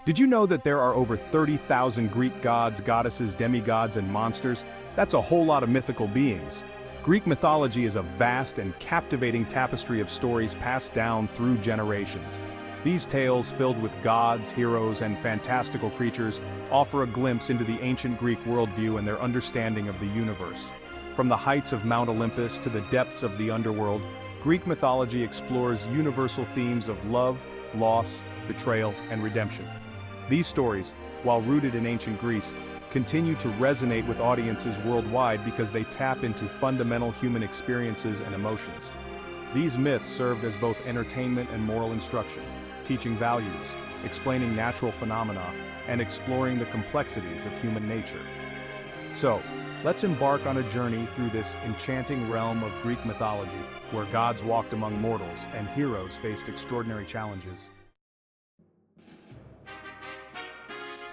Did you know that there are over 30,000 Greek gods, goddesses, demigods, and monsters? That's a whole lot of mythical beings. Greek mythology is a vast and captivating tapestry of stories passed down through generations. These tales, filled with gods, heroes, and fantastical creatures, offer a glimpse into the ancient Greek worldview and their understanding of the universe. From the heights of Mount Olympus to the depths of the underworld, Greek mythology explores universal themes of love, loss, betrayal, and redemption. These stories, while rooted in ancient Greece, continue to resonate with audiences worldwide because they tap into fundamental human experiences and emotions. These myths served as both entertainment and moral instruction, teaching values, explaining natural phenomena, and exploring the complexities of human nature. So, let's embark on a journey through this enchanting realm of Greek mythology, where gods walked among mortals and heroes faced extraordinary challenges.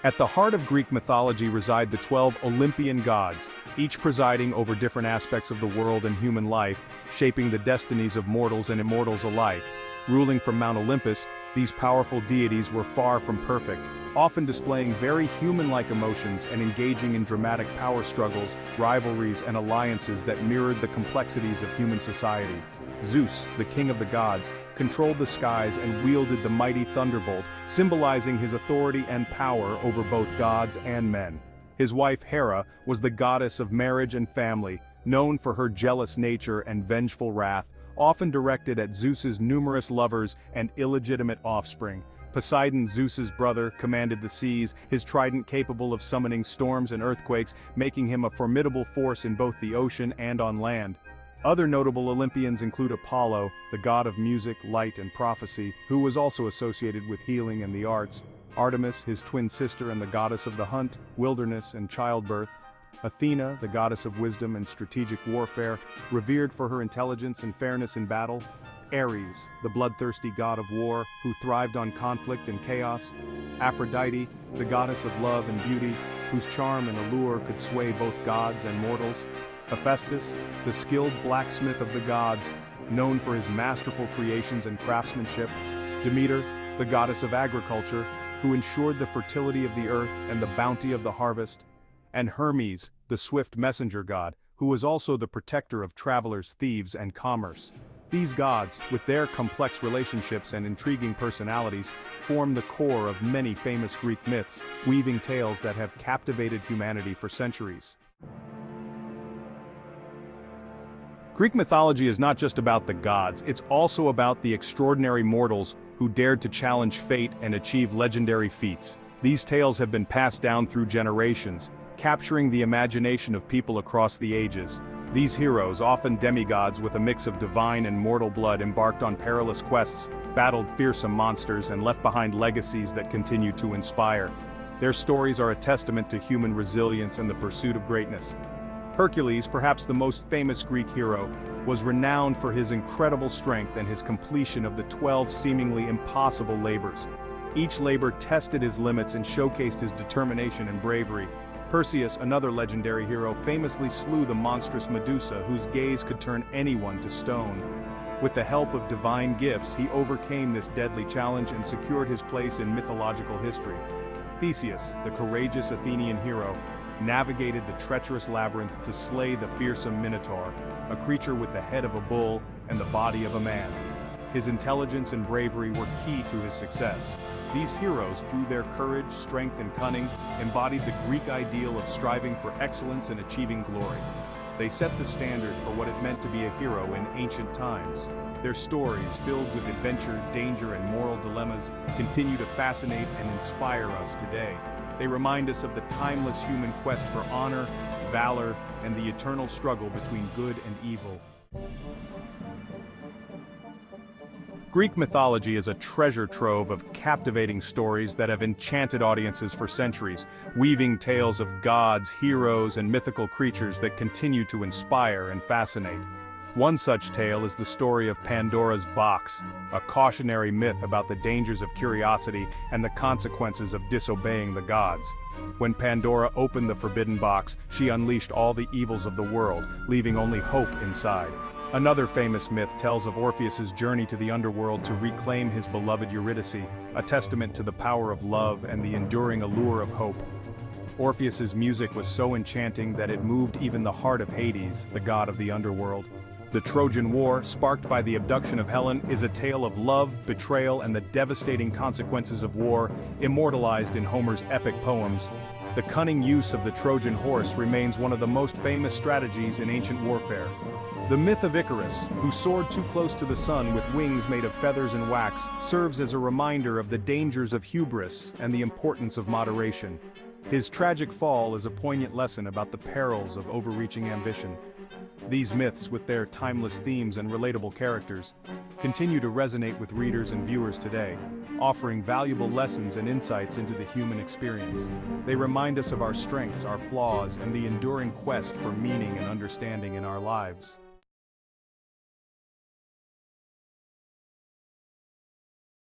At the heart of Greek mythology reside the 12 Olympian gods, each presiding over different aspects of the world and human life, shaping the destinies of mortals and immortals alike. Ruling from Mount Olympus, these powerful deities were far from perfect, often displaying very human-like emotions and engaging in dramatic power struggles, rivalries, and alliances that mirrored the complexities of human society. Zeus, the king of the gods, controlled the skies and wielded the mighty thunderbolt, symbolizing his authority and power over both gods and men. His wife Hera was the goddess of marriage and family, known for her jealous nature and vengeful wrath, often directed at Zeus's numerous lovers and illegitimate offspring. Poseidon, Zeus's brother, commanded the seas, his trident capable of summoning storms and earthquakes, making him a formidable force in both the ocean and on land. Other notable Olympians include Apollo, the god of music, light, and prophecy, who was also associated with healing and the arts; Artemis, his twin sister and the goddess of the hunt, wilderness, and childbirth; Athena, the goddess of wisdom and strategic warfare, revered for her intelligence and fairness in battle; Ares, the bloodthirsty god of war, who thrived on conflict and chaos; Aphrodite, the goddess of love and beauty, whose charm and allure could sway both gods and mortals; Hephaestus, the skilled blacksmith of the gods, known for his masterful creations and craftsmanship; Demeter, the goddess of agriculture, who ensured the fertility of the earth and the bounty of the harvest; and Hermes, the swift messenger god, who was also the protector of travelers, thieves, and commerce. These gods, with their complex relationships and intriguing personalities, form the core of many famous Greek myths, weaving tales that have captivated humanity for centuries. Greek mythology is not just about the gods, it's also about the extraordinary mortals who dared to challenge fate and achieve legendary feats. These tales have been passed down through generations, capturing the imagination of people across the ages. These heroes, often demigods with a mix of divine and mortal blood, embarked on perilous quests, battled fearsome monsters, and left behind legacies that continue to inspire. Their stories are a testament to human resilience and the pursuit of greatness. Hercules, perhaps the most famous Greek hero, was renowned for his incredible strength and his completion of the 12 seemingly impossible labors. Each labor tested his limits and showcased his determination and bravery. Perseus, another legendary hero, famously slew the monstrous Medusa, whose gaze could turn anyone to stone. With the help of divine gifts, he overcame this deadly challenge and secured his place in mythological history. Theseus, the courageous Athenian hero, navigated the treacherous labyrinth to slay the fearsome Minotaur, a creature with the head of a bull and the body of a man. His intelligence and bravery were key to his success. These heroes, through their courage, strength, and cunning, embodied the Greek ideal of striving for excellence and achieving glory. They set the standard for what it meant to be a hero in ancient times. Their stories, filled with adventure, danger, and moral dilemmas, continue to fascinate and inspire us today. They remind us of the timeless human quest for honor, valor, and the eternal struggle between good and evil. Greek mythology is a treasure trove of captivating stories that have enchanted audiences for centuries, weaving tales of gods, heroes, and mythical creatures that continue to inspire and fascinate. One such tale is the story of Pandora's box, a cautionary myth about the dangers of curiosity and the consequences of disobeying the gods. When Pandora opened the forbidden box, she unleashed all the evils of the world, leaving only hope inside. Another famous myth tells of Orpheus's journey to the underworld to reclaim his beloved Eurydice, a testament to the power of love and the enduring allure of hope. Orpheus's music was so enchanting that it moved even the heart of Hades, the god of the underworld. The Trojan War, sparked by the abduction of Helen, is a tale of love, betrayal, and the devastating consequences of war, immortalized in Homer's epic poems. The cunning use of the Trojan horse remains one of the most famous strategies in ancient warfare. The myth of Icarus, who soared too close to the sun with wings made of feathers and wax, serves as a reminder of the dangers of hubris and the importance of moderation. His tragic fall is a poignant lesson about the perils of overreaching ambition. These myths, with their timeless themes and relatable characters, continue to resonate with readers and viewers today, offering valuable lessons and insights into the human experience. They remind us of our strengths, our flaws, and the enduring quest for meaning and understanding in our lives.